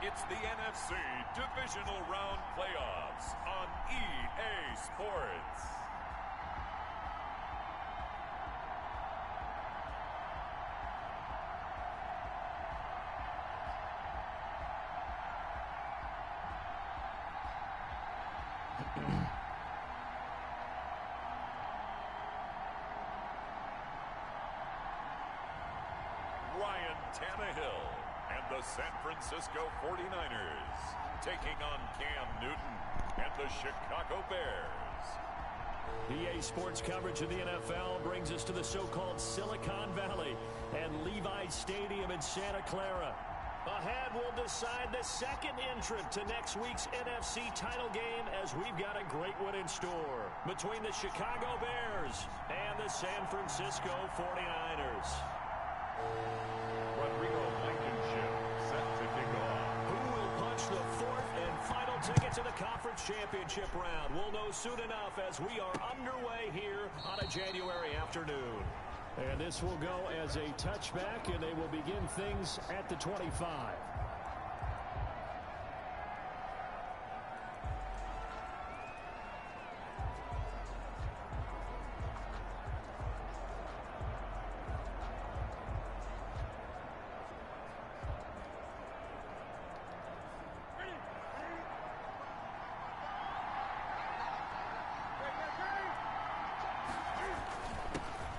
It's the NFC Divisional Round Playoffs on EA Sports. Ryan Tannehill and the San Francisco 49ers taking on Cam Newton and the Chicago Bears. EA Sports coverage of the NFL brings us to the so-called Silicon Valley and Levi's Stadium in Santa Clara. Ahead, we'll decide the second entrant to next week's NFC title game as we've got a great one in store between the Chicago Bears and the San Francisco 49ers. Rodrigo Blankenship set to kick off. Who will punch the fourth and final ticket to the conference championship round? We'll know soon enough as we are underway here on a January afternoon. And this will go as a touchback, and they will begin things at the 25.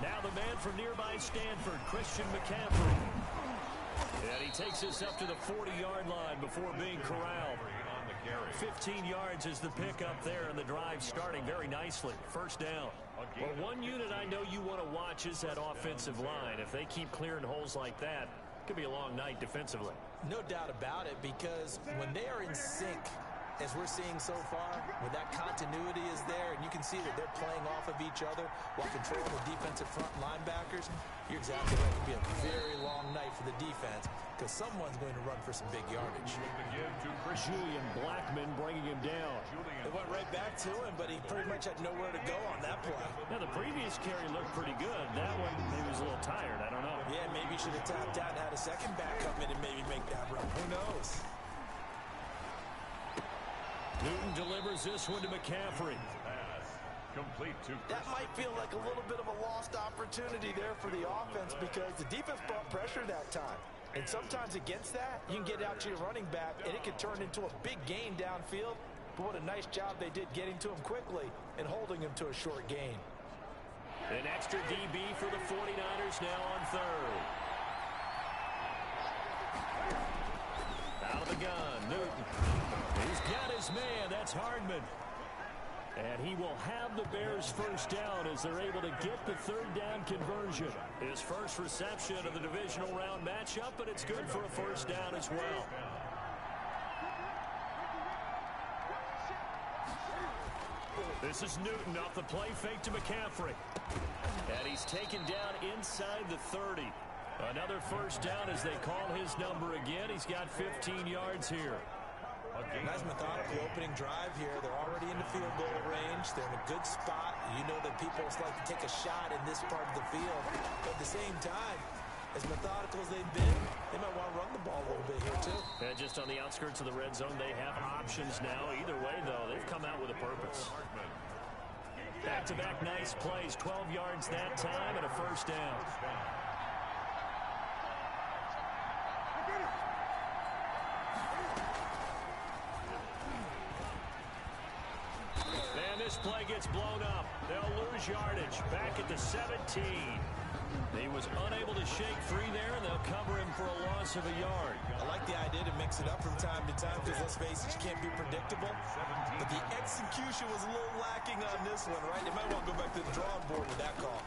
Now the man from nearby Stanford, Christian McCaffrey. And he takes this up to the 40-yard line before being corralled. 15 yards is the pickup there, and the drive starting very nicely. First down. Well, one unit I know you want to watch is that offensive line. If they keep clearing holes like that, it could be a long night defensively. No doubt about it, because when they are in sync, as we're seeing so far, when that continuity is there and you can see that they're playing off of each other while controlling the defensive front linebackers, you're exactly right. It could be a very long night for the defense because someone's going to run for some big yardage. Julian Blackmon bringing him down. They went right back to him, but he pretty much had nowhere to go on that play. Now, the previous carry looked pretty good. That one, he was a little tired. I don't know. Yeah, maybe he should have tapped out and had a second back come in and maybe make that run. Who knows? Newton delivers this one to McCaffrey. Complete to that might feel like a little bit of a lost opportunity there for the offense because the defense brought pressure that time. And sometimes against that, you can get out to your running back, and it can turn into a big gain downfield. But what a nice job they did getting to him quickly and holding him to a short gain. An extra DB for the 49ers now on third. Out of the gun, Newton. He's got his man. That's Hardman. And he will have the Bears first down as they're able to get the third down conversion. His first reception of the divisional round matchup, but it's good for a first down as well. This is Newton off the play fake to McCaffrey. And he's taken down inside the 30. Another first down as they call his number again. He's got 15 yards here. Nice methodical opening drive here. They're already in the field goal range. They're in a good spot. You know that people like to take a shot in this part of the field. But at the same time, as methodical as they've been, they might want to run the ball a little bit here too. And just on the outskirts of the red zone, they have options now. Either way, though, they've come out with a purpose. Back-to-back nice plays. 12 yards that time and a first down. And this play gets blown up. They'll lose yardage. Back at the 17. He was unable to shake free there, and they'll cover him for a loss of a yard. I like the idea to mix it up from time to time because, let's face it, you can't be predictable. But the execution was a little lacking on this one, right? They might want to go back to the drawing board with that call.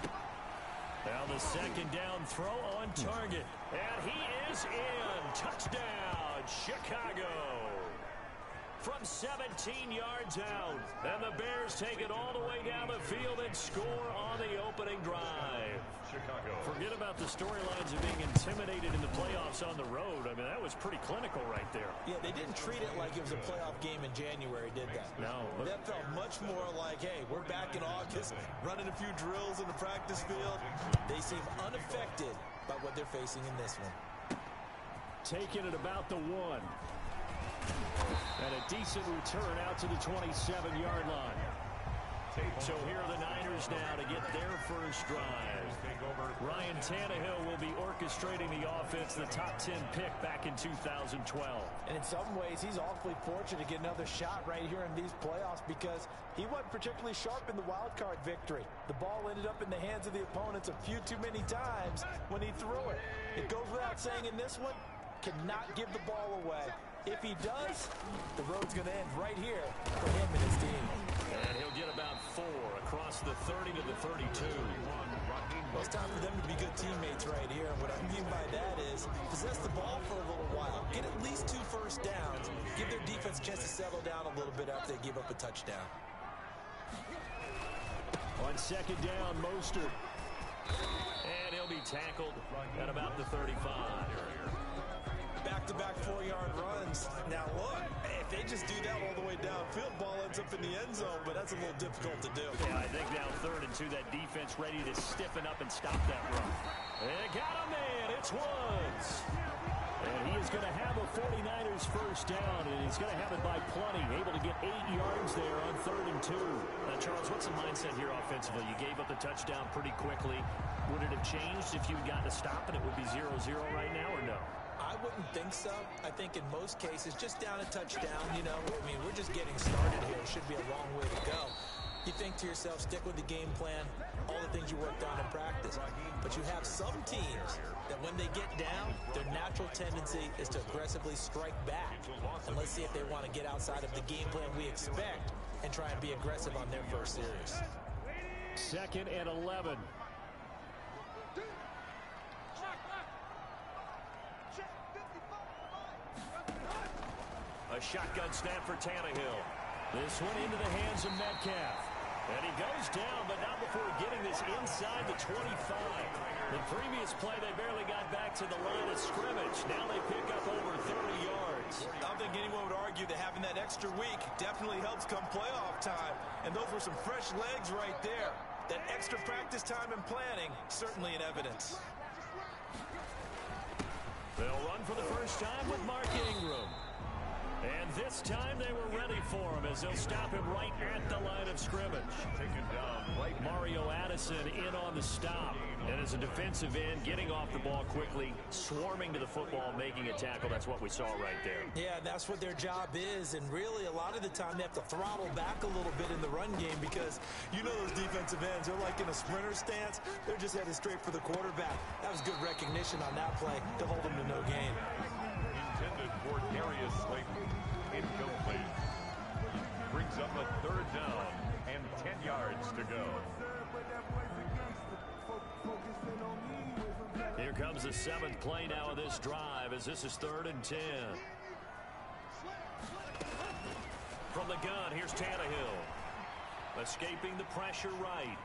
Now the second down throw on target. And he is in. Touchdown, Chicago. From 17 yards out. And the Bears take it all the way down the field and score on the opening drive. Chicago. Forget about the storylines of being intimidated in the playoffs on the road. I mean, that was pretty clinical right there. Yeah, they didn't treat it like it was a playoff game in January, did they? No. That felt much more like, hey, we're back in August, running a few drills in the practice field. They seem unaffected by what they're facing in this one. Taking it about the 1. And a decent return out to the 27-yard line. So here are the Niners now to get their first drive. Ryan Tannehill will be orchestrating the offense, the top 10 pick back in 2012. And in some ways, he's awfully fortunate to get another shot right here in these playoffs because he wasn't particularly sharp in the wild card victory. The ball ended up in the hands of the opponents a few too many times when he threw it. It goes without saying in this one, cannot give the ball away. If he does, the road's going to end right here for him and his team. And he'll get about 4 across the 30 to the 32. Well, it's time for them to be good teammates right here. And what I mean by that is possess the ball for a little while, get at least 2 first downs, give their defense a chance to settle down a little bit after they give up a touchdown. On second down, Mostert. And he'll be tackled at about the 35. Back-to-back 4-yard runs. Now look, if they just do that all the way downfield, ball ends up in the end zone, but that's a little difficult to do. Yeah, I think now 3rd and 2, that defense ready to stiffen up and stop that run. They got a man, it's Woods. And he is going to have a 49ers first down, and he's going to have it by plenty, able to get 8 yards there on 3rd and 2. Now, Charles, what's the mindset here offensively? You gave up the touchdown pretty quickly. Would it have changed if you had gotten a stop and it would be 0-0 right now, or no? I wouldn't think so. I think in most cases, just down a touchdown, you know, I mean, we're just getting started here. It should be a long way to go. You think to yourself, stick with the game plan, all the things you worked on in practice. But you have some teams that when they get down, their natural tendency is to aggressively strike back. And let's see if they want to get outside of the game plan we expect and try and be aggressive on their first series. 2nd and 11. A shotgun snap for Tannehill. This one into the hands of Metcalf. And he goes down, but not before getting this inside the 25. The previous play, they barely got back to the line of scrimmage. Now they pick up over 30 yards. I don't think anyone would argue that having that extra week definitely helps come playoff time. And those were some fresh legs right there. That extra practice time and planning, certainly in evidence. They'll run for the first time with Mark Ingram. And this time they were ready for him as they'll stop him right at the line of scrimmage. Taken down right. Mario Addison in on the stop. And as a defensive end, getting off the ball quickly, swarming to the football, making a tackle. That's what we saw right there. Yeah, that's what their job is. And really, a lot of the time, they have to throttle back a little bit in the run game because you know those defensive ends, they're like in a sprinter stance. They're just headed straight for the quarterback. That was good recognition on that play to hold them to no gain. Intended for Darius Slayton. Incomplete. Brings up a 3rd down and 10 yards to go. Here comes the 7th play now of this drive as this is 3rd and 10. From the gun, here's Tannehill. Escaping the pressure right.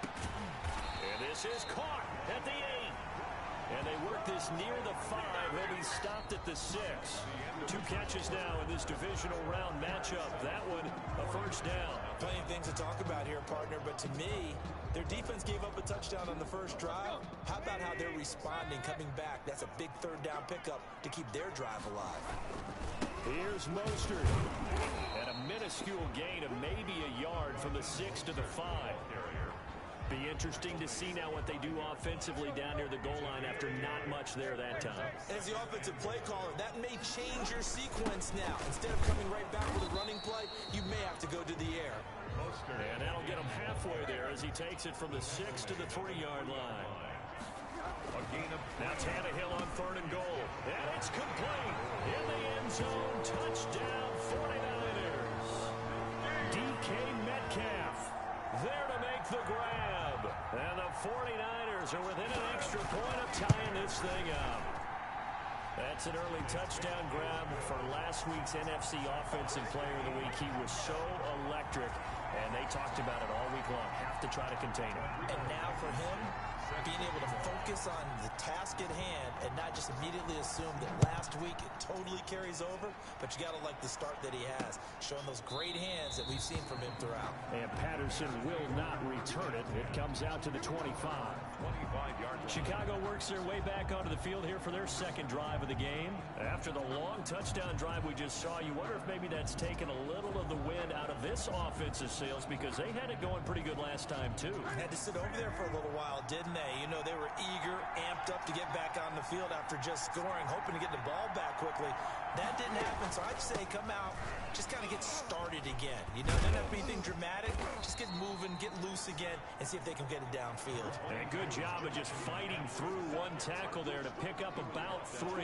And this is caught at the 8. And they work this near the 5. He'll be stopped at the 6. 2 catches now in this divisional round matchup. That one, a first down. Plenty of things to talk about here, partner, but to me, their defense gave up a touchdown on the first drive. How about how they're responding, coming back? That's a big 3rd down pickup to keep their drive alive. Here's Mostert. And a minuscule gain of maybe a yard from the 6 to the 5. Be interesting to see now what they do offensively down near the goal line after not much there that time. As the offensive play caller, that may change your sequence now. Instead of coming right back with a running play, you may have to go to the air. And that'll get him halfway there as he takes it from the 6 to the 3-yard line. Now Tannehill on 3rd and goal. And it's complete. In the end zone, touchdown 49ers. DK Metcalf there to make the grab. And the 49ers are within an extra point of tying this thing up. That's an early touchdown grab for last week's NFC Offensive Player of the Week. He was so electric, and they talked about it all week long. Have to try to contain him. And now for him, being able to focus on the task at hand and not just immediately assume that last last week. It totally carries over, but you got to like the start that he has, showing those great hands that we've seen from him throughout. And Patterson will not return it. It comes out to the 25. 25-yard line. Chicago works their way back onto the field here for their second drive of the game. After the long touchdown drive we just saw, you wonder if maybe that's taken a little of the wind out of this offensive sails, because they had it going pretty good last time too. Had to sit over there for a little while, didn't they? You know, they were eager, amped up to get back on the field after just scoring, hoping to get the ball back quickly. That didn't happen, so I'd say come out, just kind of get started again. You know, doesn't have to be anything dramatic. Just get moving, get loose again, and see if they can get it downfield. And a good job of just fighting through one tackle there to pick up about 3.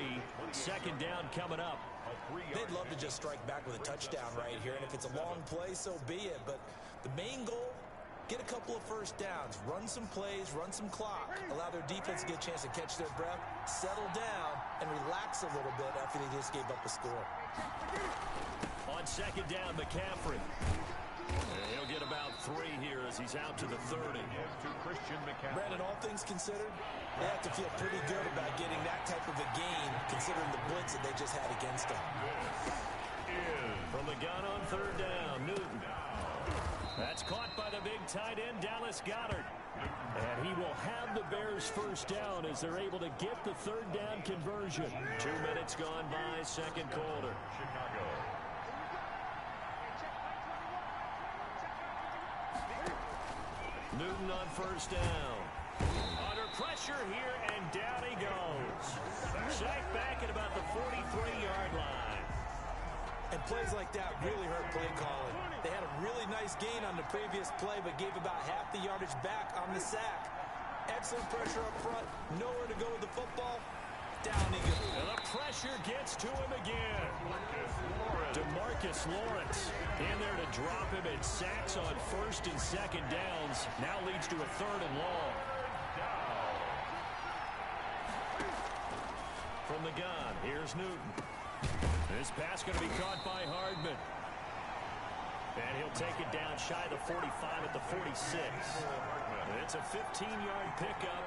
Second down coming up. They'd love to just strike back with a touchdown right here, and if it's a long play, so be it. But the main goal, get a couple of first downs, run some plays, run some clock, allow their defense to get a chance to catch their breath, settle down, and relax a little bit after they just gave up a score. On second down, McCaffrey. He'll get about 3 here as he's out to the 30. Brandon, all things considered, they have to feel pretty good about getting that type of a gain, considering the blitz that they just had against them. From the gun on third down, Newton. That's caught by the big tight end, Dallas Goedert. And he will have the Bears first down as they're able to get the third down conversion. 2 minutes gone by, second quarter. Chicago. Newton on first down. Under pressure here, and down he goes. Sacked back at about the 43-yard line. And plays like that really hurt play calling. They had a really nice gain on the previous play, but gave about half the yardage back on the sack. Excellent pressure up front. Nowhere to go with the football. Down he goes. And the pressure gets to him again. DeMarcus Lawrence in there to drop him at sacks on first and second downs. Now leads to a third and long. From the gun, here's Newton. This pass going to be caught by Hardman. And he'll take it down shy of the 45 at the 46. It's a 15-yard pickup,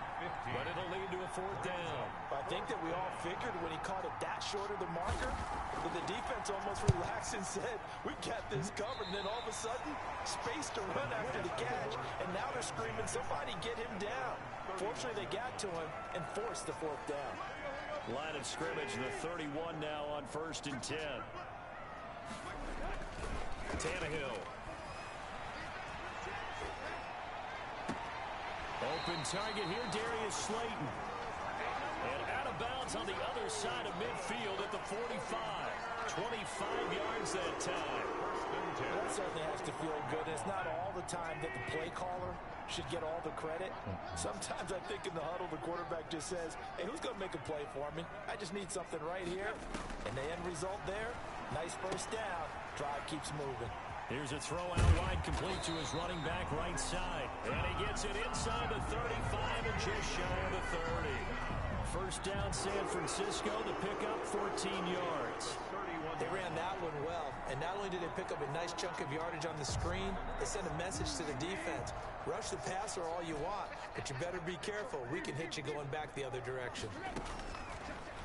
but it'll lead to a fourth down. I think that we all figured when he caught it that short of the marker that the defense almost relaxed and said, we got this covered. And then all of a sudden, space to run after the catch. And now they're screaming, somebody get him down. Fortunately, they got to him and forced the fourth down. Line of scrimmage, the 31 now on first and 10. Tannehill. Open target here, Darius Slayton. And out of bounds on the other side of midfield at the 45. 25 yards that time. That certainly has to feel good. It's not all the time that the play caller should get all the credit. Sometimes I think in the huddle, the quarterback just says, hey, who's going to make a play for me? I just need something right here. And the end result there, nice first down. Drive keeps moving. Here's a throw out wide, complete to his running back right side. And he gets it inside the 35 and just shy of the 30. First down, San Francisco. The pickup, 14 yards. They ran that one well, and not only did they pick up a nice chunk of yardage on the screen, they sent a message to the defense. Rush the passer all you want, but you better be careful. We can hit you going back the other direction.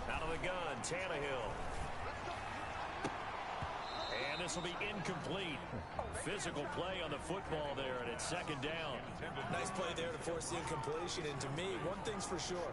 Out of the gun, Tannehill. And this will be incomplete. Physical play on the football there, and it's second down. Nice play there to force the incompletion, and to me, one thing's for sure.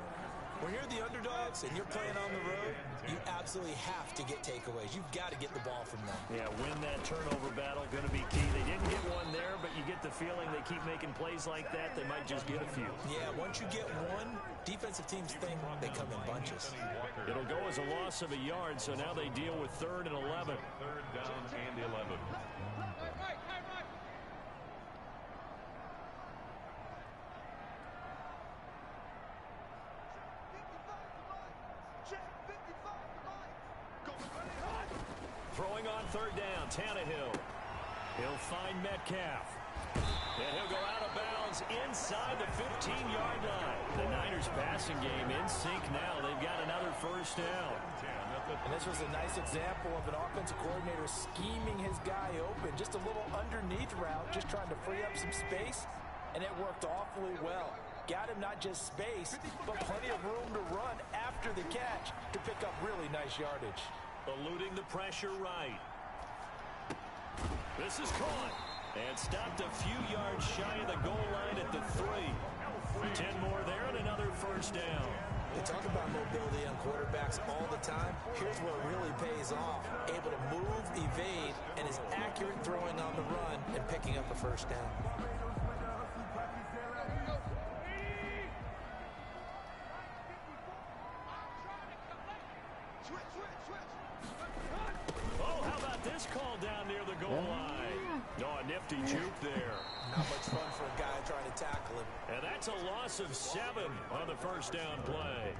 When you're the underdogs and you're playing on the road, you absolutely have to get takeaways. You've got to get the ball from them. Yeah, win that turnover battle, going to be key. They didn't get one there, but you get the feeling they keep making plays like that, they might just get a few. Yeah, once you get one, defensive teams think they come in bunches. It'll go as a loss of a yard, so now they deal with 3rd and 11. 3rd down and 11. Throwing on 3rd down, Tannehill. He'll find Metcalf. And he'll go out of bounds inside the 15-yard line. The Niners passing game in sync now. They've got another first down. And this was a nice example of an offensive coordinator scheming his guy open. Just a little underneath route, just trying to free up some space. And it worked awfully well. Got him not just space, but plenty of room to run after after the catch to pick up really nice yardage. Eluding the pressure right. This is caught. And stopped a few yards shy of the goal line at the 3. 10 more there and another first down. They talk about mobility on quarterbacks all the time. Here's what really pays off. Able to move, evade, and is accurate throwing on the run and picking up a first down. Oh, how about this call down near the goal line? Oh, a nifty juke there. Not much fun for a guy trying to tackle him. And that's a loss of 7 on the first down play.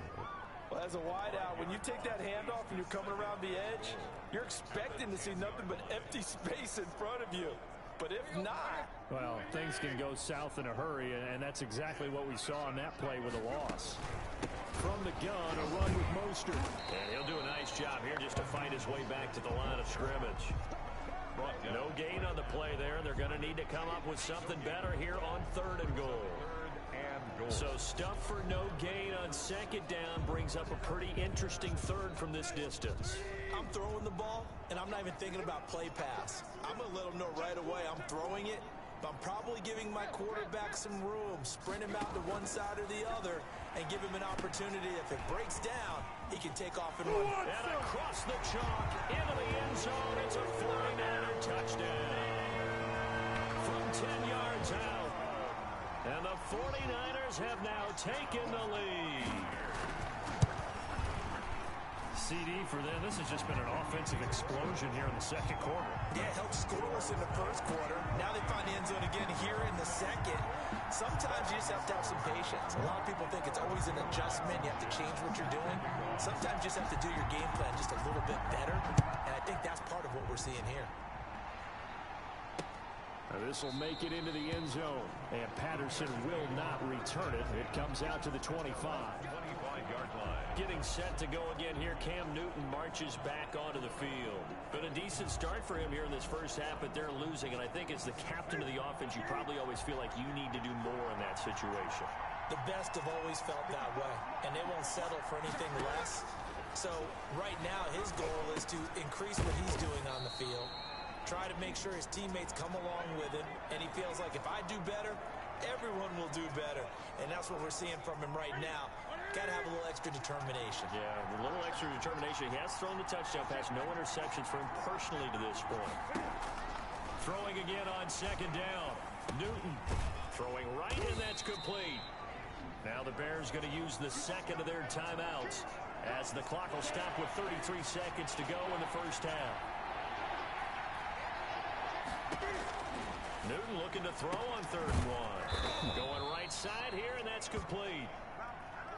Well, as a wideout, when you take that handoff and you're coming around the edge, you're expecting to see nothing but empty space in front of you. But if not... Well, things can go south in a hurry, and that's exactly what we saw on that play with a loss. From the gun, a run with Mostert. And he'll do a nice job here just to find his way back to the line of scrimmage. No gain on the play there. They're going to need to come up with something better here on 3rd and goal. So stuff for no gain on 2nd down brings up a pretty interesting 3rd from this distance. I'm throwing the ball, and I'm not even thinking about play pass. I'm going to let them know right away I'm throwing it, but I'm probably giving my quarterback some room, sprint him out to one side or the other, and give him an opportunity. If it breaks down, he can take off and run. And across the chalk, into the end zone, it's a 49er touchdown. From 10 yards out. And the 49ers have now taken the lead. CD for them, this has just been an offensive explosion here in the 2nd quarter. Yeah, helped scoreless in the 1st quarter. Now they find the end zone again here in the 2nd. Sometimes you just have to have some patience. A lot of people think it's always an adjustment. You have to change what you're doing. Sometimes you just have to do your game plan just a little bit better. And I think that's part of what we're seeing here. This will make it into the end zone, and Patterson will not return it. It comes out to the 25. 25-yard line. Getting set to go again here, Cam Newton marches back onto the field. Been a decent start for him here in this first half, but they're losing, and I think as the captain of the offense, you probably always feel like you need to do more in that situation. The best have always felt that way, and they won't settle for anything less. So right now, his goal is to increase what he's doing on the field. Try to make sure his teammates come along with him, and he feels like if I do better, everyone will do better. And that's what we're seeing from him right now. Got to have a little extra determination. Yeah, a little extra determination. He has thrown the touchdown pass. No interceptions for him personally to this point. Throwing again on 2nd down. Newton throwing right, and that's complete. Now the Bears going to use the 2nd of their timeouts as the clock will stop with 33 seconds to go in the first half. Newton looking to throw on 3rd and 1. Going right side here, and that's complete.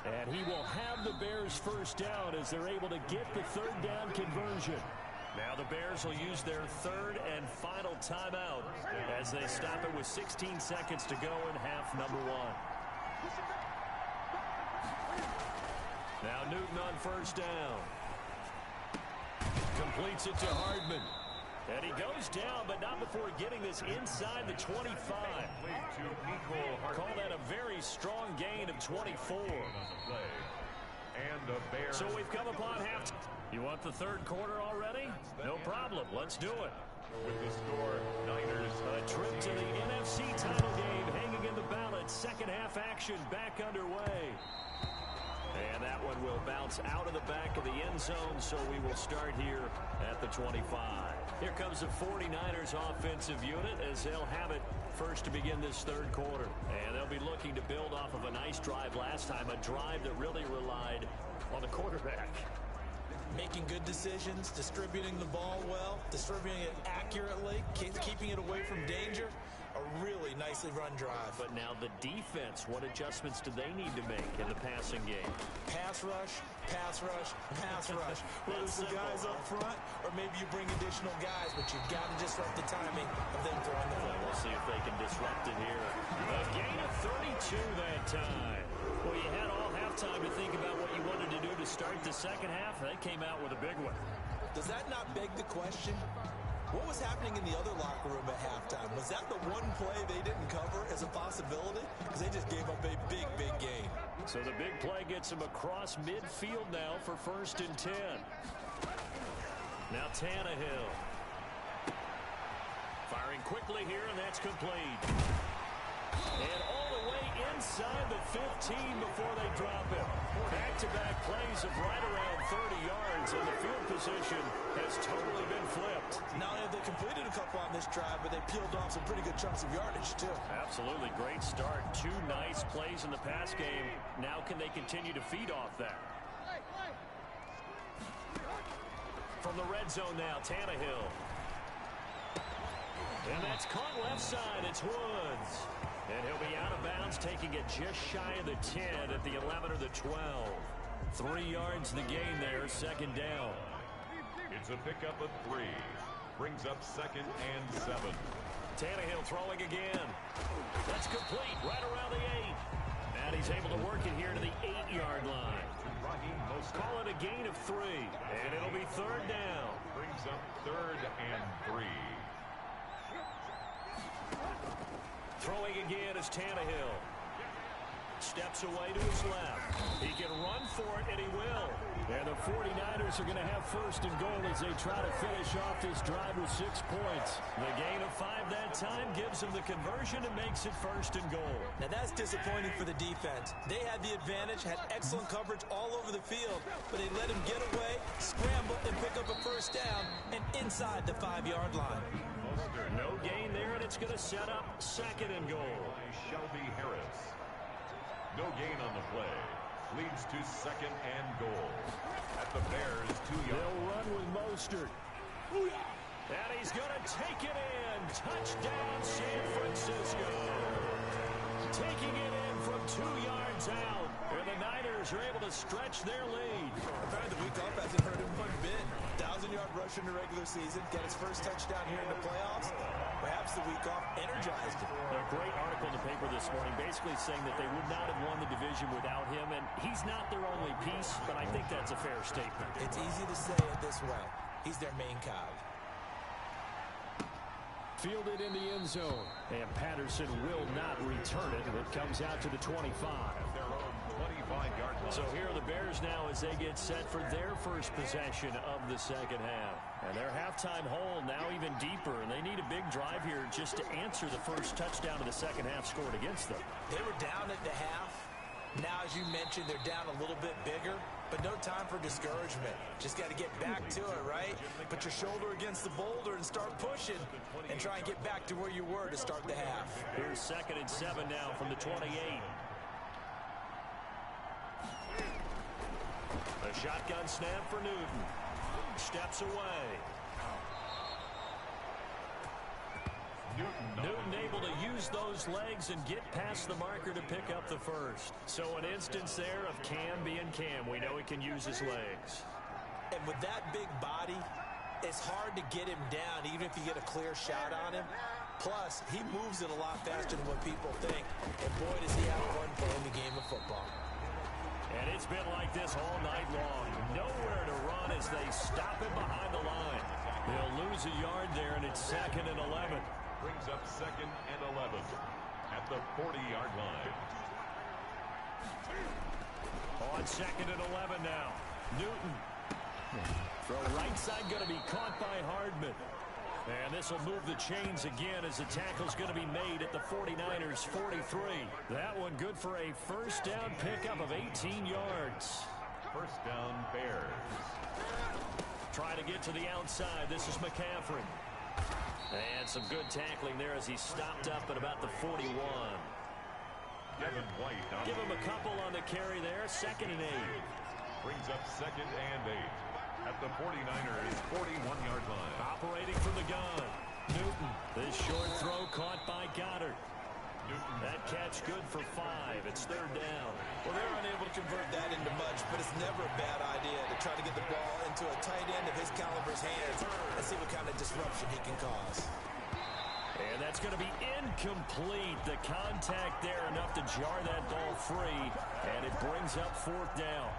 And he will have the Bears first down as they're able to get the 3rd down conversion. Now the Bears will use their 3rd and final timeout as they stop it with 16 seconds to go in half number 1. Now Newton on first down. Completes it to Hardman. And he goes down, but not before getting this inside the 25. Call that a very strong gain of 24. So we've come upon half. You want the 3rd quarter already? No problem. Let's do it. With the score, Niners. A trip to the NFC title game hanging in the balance. 2nd half action back underway. And that one will bounce out of the back of the end zone, so we will start here at the 25. Here comes the 49ers offensive unit as they'll have it first to begin this 3rd quarter. And they'll be looking to build off of a nice drive last time, a drive that really relied on the quarterback. Making good decisions, distributing the ball well, distributing it accurately, keeping it away from danger. A really nicely run drive. But now the defense, what adjustments do they need to make in the passing game? Pass rush, pass rush, pass rush. Whether it's the guys up front or maybe you bring additional guys, but you've got to disrupt the timing of them throwing the football. We'll see if they can disrupt it here. A gain of 32 that time. Well, you had all halftime to think about what you wanted to do to start the 2nd half. They came out with a big one. Does that not beg the question? What was happening in the other locker room at halftime? Was that the one play they didn't cover as a possibility? Because they just gave up a big, big gain. So the big play gets him across midfield now for 1st and 10. Now Tannehill. Firing quickly here, and that's complete. And all the way inside the 15 before they drop him. Back-to-back plays of right around 30 yards, and the field position has totally been flipped. Not only have they completed a couple on this drive, but they peeled off some pretty good chunks of yardage, too. Absolutely great start. 2 nice plays in the pass game. Now can they continue to feed off that? From the red zone now, Tannehill. And that's caught left side. It's Woods. And he'll be out of bounds, taking it just shy of the 10 at the 11 or the 12. 3 yards the gain there, 2nd down. It's a pickup of 3. Brings up 2nd and 7. Tannehill throwing again. That's complete right around the 8. And he's able to work it here to the 8-yard line. Call it a gain of 3. And it'll be 3rd down. Brings up 3rd and 3. Throwing again is Tannehill. Steps away to his left. He can run for it, and he will. And the 49ers are going to have 1st and goal as they try to finish off this drive with 6 points. The gain of 5 that time gives them the conversion and makes it 1st and goal. Now that's disappointing for the defense. They had the advantage, had excellent coverage all over the field, but they let him get away, scramble, and pick up a 1st down and inside the 5-yard line. No gain there, and it's going to set up 2nd and goal. Shelby Harris. No gain on the play. Leads to 2nd and goal. At the Bears' 2 yards. They'll run with Mostert. And he's going to take it in. Touchdown, San Francisco. Taking it in from 2 yards out. And the Niners are able to stretch their lead. The week off hasn't hurt him one bit. 1,000-yard rush in the regular season. Got his 1st touchdown here in the playoffs. Perhaps the week off energized him. A great article in the paper this morning basically saying that they would not have won the division without him. And he's not their only piece, but I think that's a fair statement. It's easy to say it this way. He's their main cog. Fielded in the end zone. And Patterson will not return it. It comes out to the 25. Their own 25-yard line. So here are the Bears now as they get set for their 1st possession of the 2nd half. And their halftime hole now even deeper, and they need a big drive here just to answer the 1st touchdown of the 2nd half scored against them. They were down at the half. Now, as you mentioned, they're down a little bit bigger, but no time for discouragement. Just got to get back to it, right? Put your shoulder against the boulder and start pushing and try and get back to where you were to start the half. Here's 2nd and 7 now from the 28. A shotgun snap for Newton. Steps away. Newton able to use those legs and get past the marker to pick up the 1st. So an instance there of Cam being Cam. We know he can use his legs. And with that big body, it's hard to get him down even if you get a clear shot on him. Plus, he moves it a lot faster than what people think. And boy, does he have fun playing the game of football. And it's been like this all night long. Nowhere to run as they stop him behind the line. They'll lose a yard there, and it's 2nd and 11. Brings up 2nd and 11 at the 40-yard line. On 2nd and 11 now. Newton. Throw right side going to be caught by Hardman. And this will move the chains again as the tackle's going to be made at the 49ers 43. That one good for a 1st down pickup of 18 yards. 1st down, Bears. Try to get to the outside. This is McCaffrey. And some good tackling there as he stopped up at about the 41. Devin White. Give him a couple on the carry there. 2nd and 8. Brings up 2nd and 8 at the 49ers 41-yard line. Operating from the gun. Newton. This short throw caught by Goddard. Newton. That catch good for 5. It's 3rd down. Well, they're unable to convert that into much, but it's never a bad idea to try to get the ball into a tight end of his caliber's hands and see what kind of disruption he can cause. And that's going to be incomplete. The contact there enough to jar that ball free, and it brings up 4th down.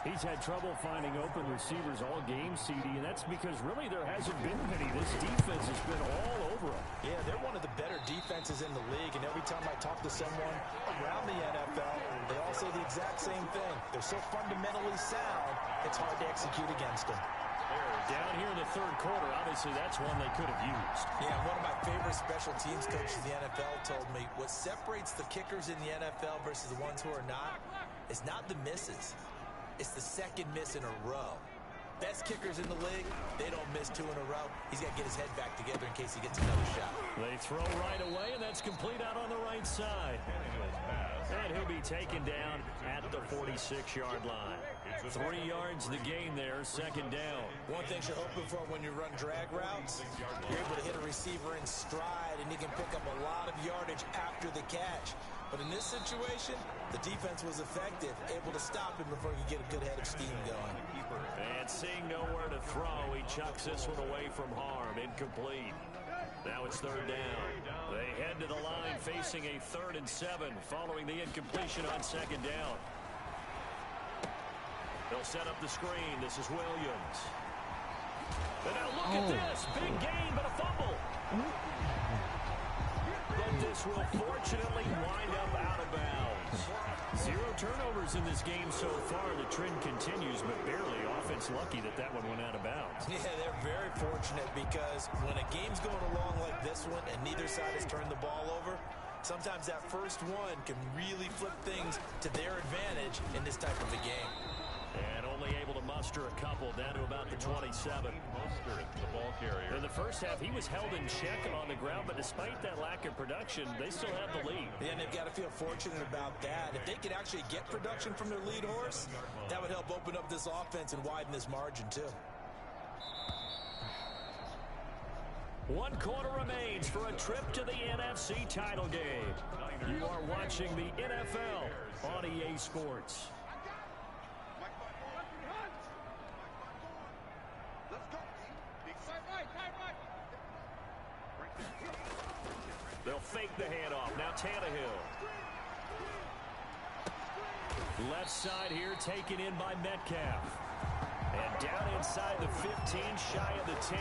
He's had trouble finding open receivers all game, CD, and that's because really there hasn't been many. This defense has been all over him. Yeah, they're one of the better defenses in the league, and every time I talk to someone around the NFL, they all say the exact same thing. They're so fundamentally sound, it's hard to execute against them. Down here in the third quarter, obviously that's one they could have used. Yeah, one of my favorite special teams coaches in the NFL told me what separates the kickers in the NFL versus the ones who are not is not the misses. It's the second miss in a row. Best kickers in the league, they don't miss 2 in a row. He's got to get his head back together in case he gets another shot. They throw right away, and that's complete out on the right side. And he'll be taken down at the 46-yard line. 3 yards the gain there, second down. One thing you're hoping for when you run drag routes, you're able to hit a receiver in stride, and he can pick up a lot of yardage after the catch. But in this situation, the defense was effective, able to stop him before he could get a good head of steam going. And seeing nowhere to throw, he chucks this one away from harm. Incomplete. Now it's third down. They head to the line facing a 3rd and 7 following the incompletion on second down. They'll set up the screen. This is Williams. And now look at this. Big gain, but a fumble. But this will fortunately wind up out of bounds. 0 turnovers in this game so far. The trend continues, but barely. Offense lucky that one went out of bounds. Yeah, they're very fortunate because when a game's going along like this one and neither side has turned the ball over, sometimes that first one can really flip things to their advantage in this type of a game. And only able to muster a couple down to about the 27. The ball carrier. In the first half, he was held in check on the ground, but despite that lack of production, they still have the lead. Yeah, and they've got to feel fortunate about that. If they could actually get production from their lead horse, that would help open up this offense and widen this margin, too. 1 quarter remains for a trip to the NFC title game. You are watching the NFL on EA Sports. They'll fake the handoff. Now Tannehill. Left side here taken in by Metcalf. And down inside the 15, shy of the 10.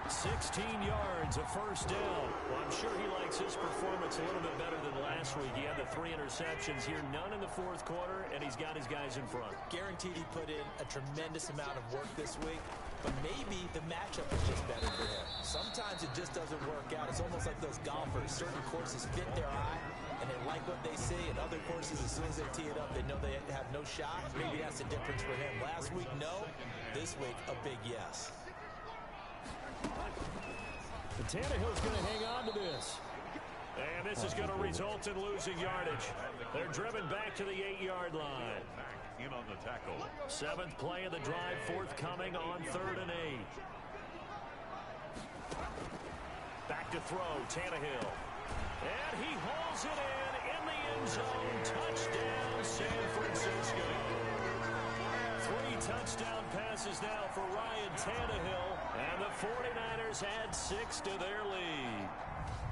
16 yards, a first down. Well, I'm sure he likes his performance a little bit better than last week. He had the 3 interceptions here, none in the fourth quarter, and he's got his guys in front. Guaranteed he put in a tremendous amount of work this week, but maybe the matchup is just better for him. Sometimes it just doesn't work out. It's almost like those golfers. Certain courses fit their eye, and they like what they see, and other courses, as soon as they tee it up, they know they have no shot. Maybe that's the difference for him. Last week, no. This week, a big yes. And Tannehill's going to hang on to this. And this is going to result in losing yardage. They're driven back to the 8-yard line. In on the tackle. 7th play of the drive, forthcoming on 3rd and 8. Back to throw, Tannehill. And he hauls it in the end zone. Touchdown, San Francisco. 3 touchdown passes now for Ryan Tannehill. And the 49ers add 6 to their lead.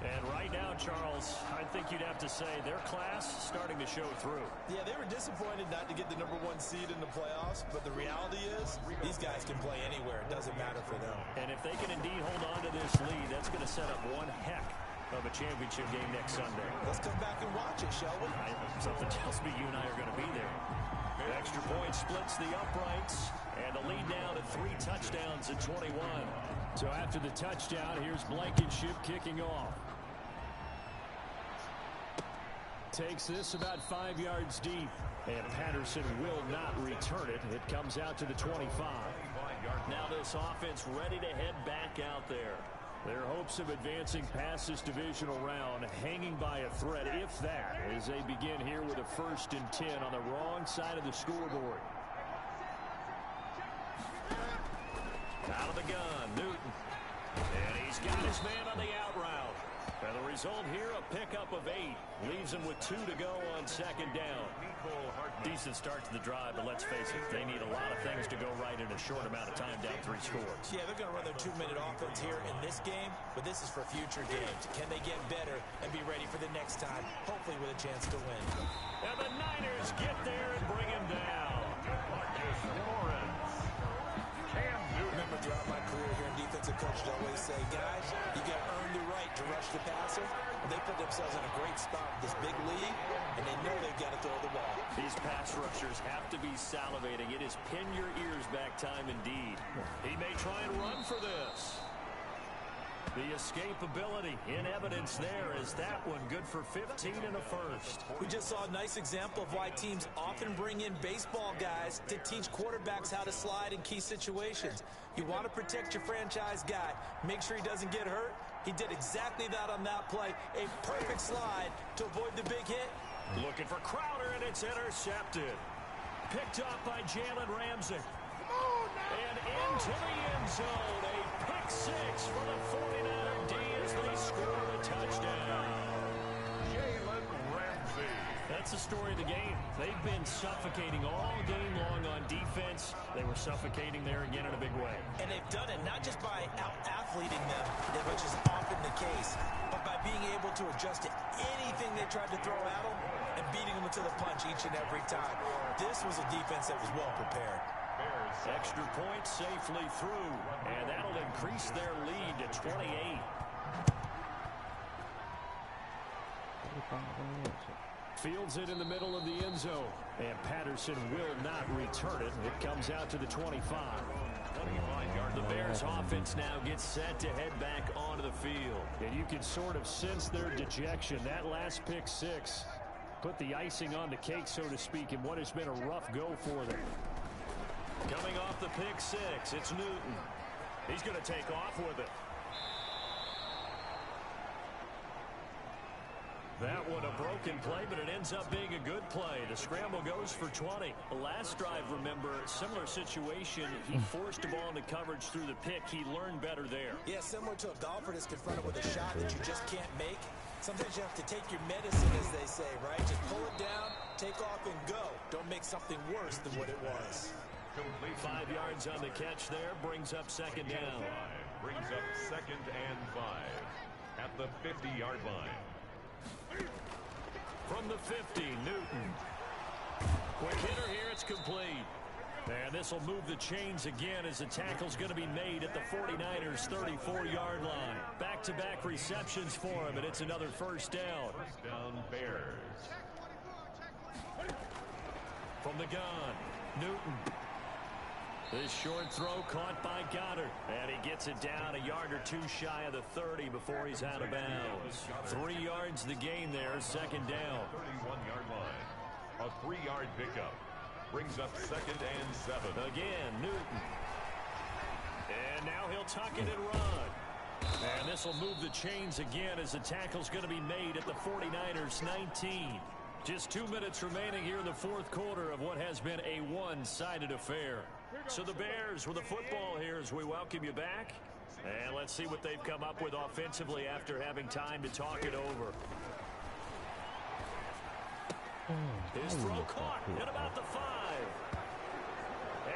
And right now, Charles, I think you'd have to say their class starting to show through. Yeah, they were disappointed not to get the #1 seed in the playoffs, but the reality is these guys can play anywhere. It doesn't matter for them. And if they can indeed hold on to this lead, that's going to set up one heck of a championship game next Sunday. Let's come back and watch it, shall we? Something tells me you and I are going to be there. Extra point splits the uprights, and the lead now to 3 touchdowns at 21. So after the touchdown, here's Blankenship kicking off. Takes this about 5 yards deep, and Patterson will not return it. It comes out to the 25. Now this offense ready to head back out there. Their hopes of advancing past this divisional round hanging by a thread, if that, as they begin here with a 1st and 10 on the wrong side of the scoreboard. Out of the gun, Newton. And he's got his man on the out route. And the result here, a pickup of 8. Leaves him with 2 to go on 2nd down. Decent start to the drive, but let's face it, they need a lot of things to go right in a short amount of time, down 3 scores. Yeah, they're going to run their 2-minute offense here in this game, but this is for future games. Can they get better and be ready for the next time, hopefully with a chance to win? And the Niners get there and bring him down. the coach would always say, guys, you got to earn the right to rush the passer. They put themselves in a great spot with this big lead, and they know they've got to throw the ball. These pass rushers have to be salivating. It is pin your ears back time indeed. He may try and run for this. The escapability in evidence there is that one good for 15 and a first. We just saw a nice example of why teams often bring in baseball guys to teach quarterbacks how to slide in key situations. You want to protect your franchise guy. Make sure he doesn't get hurt. He did exactly that on that play. A perfect slide to avoid the big hit. Looking for Crowder, and it's intercepted. Picked up by Jalen Ramsey. And into the end zone. A pick six for the 49er D as they score a touchdown. Jalen Ramsey. That's the story of the game. They've been suffocating all game long on defense. They were suffocating there again in a big way. And they've done it not just by out-athleting them, which is often the case, but by being able to adjust to anything they tried to throw at them and beating them to the punch each and every time. This was a defense that was well prepared. Extra point safely through, and that'll increase their lead to 28. Fields it in the middle of the end zone, and Patterson will not return it. It comes out to the 25. The Bears offense now gets set to head back onto the field. And you can sort of sense their dejection. That last pick six put the icing on the cake, so to speak, in what has been a rough go for them. Coming off the pick six, it's Newton. He's going to take off with it. That one a broken play, but it ends up being a good play. The scramble goes for 20. The last drive, remember, similar situation. He forced a ball into coverage through the pick. He learned better there. Yeah, similar to a golfer that's confronted with a shot that you just can't make. Sometimes you have to take your medicine, as they say, right? Just pull it down, take off, and go. Don't make something worse than what it was. 5 yards on the catch there, brings up second down. Brings up 2nd and 5 at the 50-yard line. From the 50, Newton. Quick hitter here, it's complete. And this will move the chains again as the tackle's going to be made at the 49ers' 34-yard line. Back-to-back receptions for him, and it's another first down. First down, Bears. From the gun, Newton. This short throw caught by Goddard. And he gets it down a yard or two shy of the 30 before he's out of bounds. 3 yards the gain there, second down. 31-yard line. A 3-yard pickup. Brings up 2nd and 7. Again, Newton. And now he'll tuck it and run. And this will move the chains again as the tackle's going to be made at the 49ers' 19. Just 2 minutes remaining here in the fourth quarter of what has been a one-sided affair. So the Bears with the football here as we welcome you back. And let's see what they've come up with offensively after having time to talk it over. His throw caught at about the 5.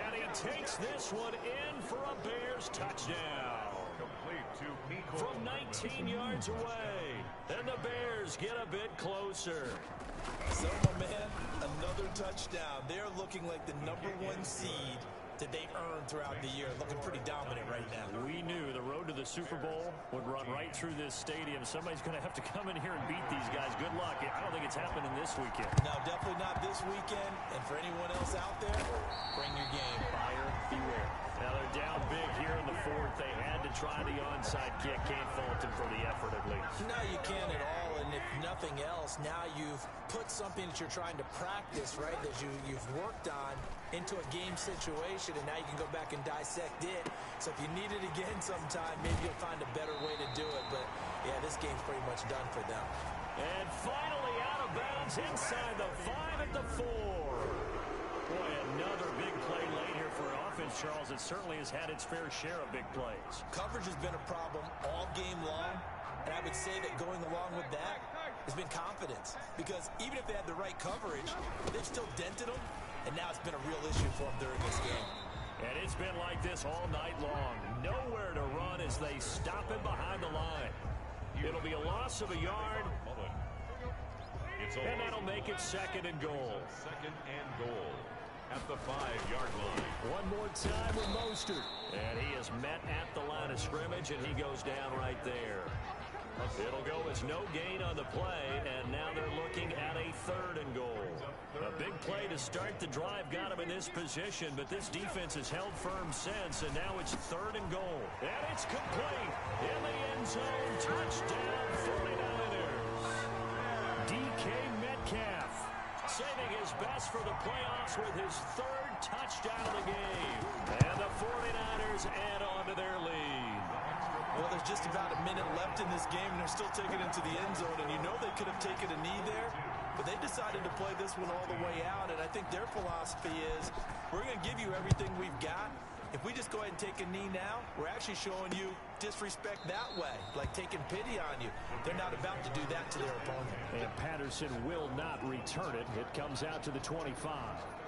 And he takes this one in for a Bears touchdown. Complete to Nico. From 19 yards away. And the Bears get a bit closer. So, my man, another touchdown. They're looking like the #1 seed that they earned throughout the year. Looking pretty dominant right now. We knew the road to the Super Bowl would run right through this stadium. Somebody's going to have to come in here and beat these guys. Good luck. I don't think it's happening this weekend. No, definitely not this weekend. And for anyone else out there, bring your game. Buyer beware. Now they're down big here in the fourth. They had to try the onside kick. Can't fault them for the effort at least. No, you can't at all. And if nothing else, now you've put something that you're trying to practice, right, that you've worked on into a game situation, and now you can go back and dissect it. So if you need it again sometime, maybe you'll find a better way to do it. But, yeah, this game's pretty much done for them. And finally out of bounds inside the 5 at the 4. Boy, another big play late here for offense, Charles. It certainly has had its fair share of big plays. Coverage has been a problem all game long, and I would say that going along with that has been confidence. Because even if they had the right coverage, they've still dented them, and now it's been a real issue for them during this game. And it's been like this all night long. Nowhere to run as they stop him behind the line. It'll be a loss of a yard, and that'll make it 2nd and goal. 2nd and goal. at the 5-yard line. One more time with Mostert. And he is met at the line of scrimmage, and he goes down right there. It'll go as no gain on the play, and now they're looking at a 3rd and goal. A big play to start the drive got him in this position, but this defense has held firm since, and now it's 3rd and goal. And it's complete in the end zone. Touchdown, 49ers. DK Metcalf saving his best for the playoffs with his 3rd touchdown of the game. And the 49ers add on to their lead. Well, there's just about a minute left in this game, and they're still taking it into the end zone. And you know they could have taken a knee there, but they decided to play this one all the way out. And I think their philosophy is, we're going to give you everything we've got. If we just go ahead and take a knee now, we're actually showing you disrespect that way, like taking pity on you. They're not about to do that to their opponent. And Patterson will not return it. It comes out to the 25.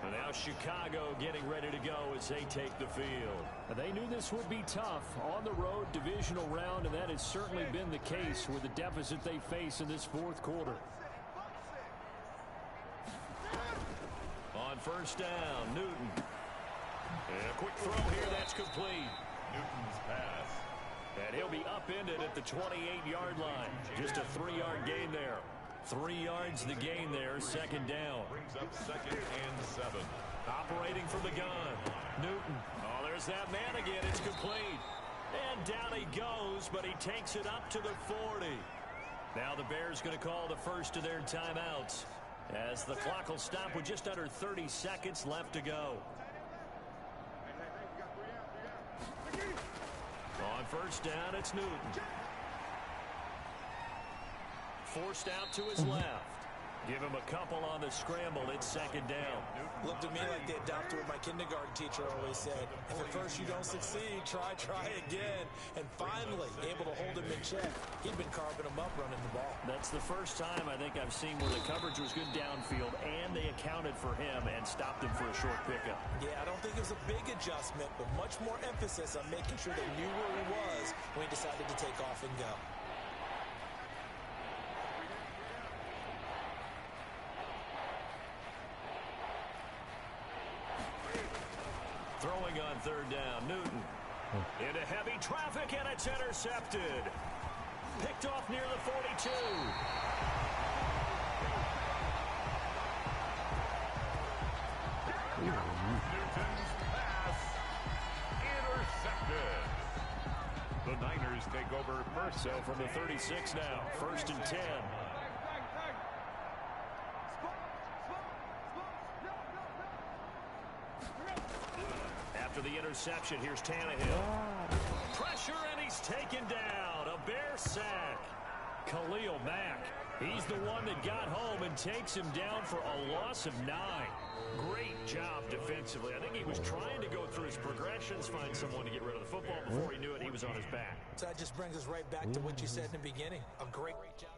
And now Chicago getting ready to go as they take the field. They knew this would be tough on the road, divisional round, and that has certainly been the case with the deficit they face in this 4th quarter. On 1st down, Newton. And a quick throw here, that's complete. Newton's pass. And he'll be upended at the 28-yard line. Just a 3-yard gain there. 3 yards the gain there, 2nd down. Brings up 2nd and 7. Operating from the gun. Newton. Oh, there's that man again. It's complete. And down he goes, but he takes it up to the 40. Now the Bears going to call the first of their timeouts, as the clock will stop with just under 30 seconds left to go. On 1st down, it's Newton. Forced out to his left. Give him a couple on the scramble. It's 2nd down. Looked to me like they adopted what my kindergarten teacher always said. If at first you don't succeed, try again. And finally, able to hold him in check. He'd been carving him up running the ball. That's the first time I think I've seen where the coverage was good downfield, and they accounted for him and stopped him for a short pickup. Yeah, I don't think it was a big adjustment, but much more emphasis on making sure they knew where he was when he decided to take off and go. Throwing on 3rd down, Newton. Into heavy traffic, and it's intercepted. Picked off near the 42. Newton's pass intercepted. The Niners take over first. So from the 36 now, 1st and 10. After the interception, here's Tannehill. Pressure, and he's taken down. A Bear sack. Khalil Mack. He's the one that got home and takes him down for a loss of 9. Great job defensively. I think he was trying to go through his progressions, find someone to get rid of the football. Before he knew it, he was on his back. So that just brings us right back to what you said in the beginning. A great job.